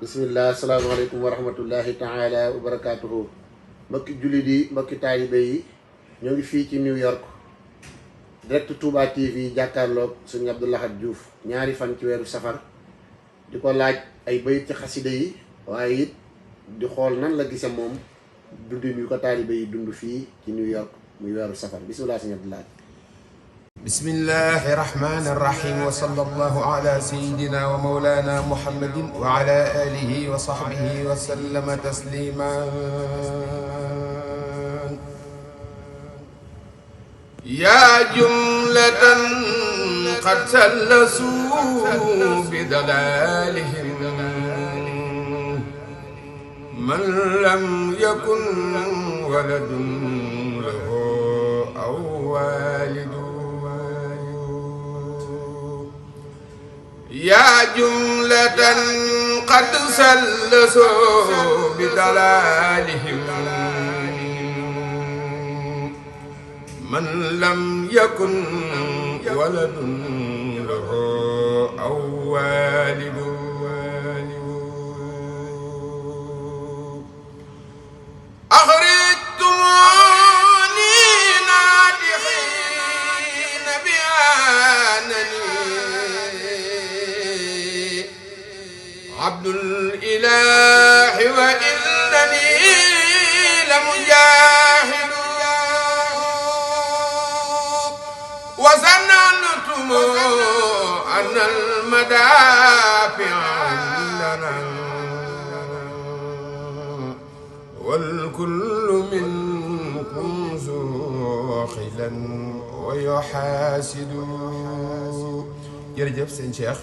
bismillah asalaamaaleykum wa rahmatullahi taala wa barakaatuhu. mbokki jullit yi mbokki taalibe yi ñoo ngi fii ci New York direct Touba TV jàkkaarloog sëñ Abdou Lahad Diouf ñaari fan ci weeru safar di ko laaj ay bayit ci xasida yi waaye it di xool nan la gise moom dundin yu ko taalibe yi dund fii ci New York muy weeru safar bismillah sëñ Abdou Lahad. bismillahi rahmani rahim wa sallallahu ala sayyidina wa mawlana muhammadin wa ala alihi wa sahbihi wa sallama tasliman. ya jumlatan qad sallasu bi dalalihim man lam yakun waladun lahu aw walidun. يا جملة قد سلسوا بدلالهم من لم يكن ولد له أو والد. أخرجتموني ناطقين بأنني عبد الإله وإنني لمجاهد وظننتم أن المدافع لنا والكل منكم زاخلا ويحاسد. jërëjëf sëñ Cheikh.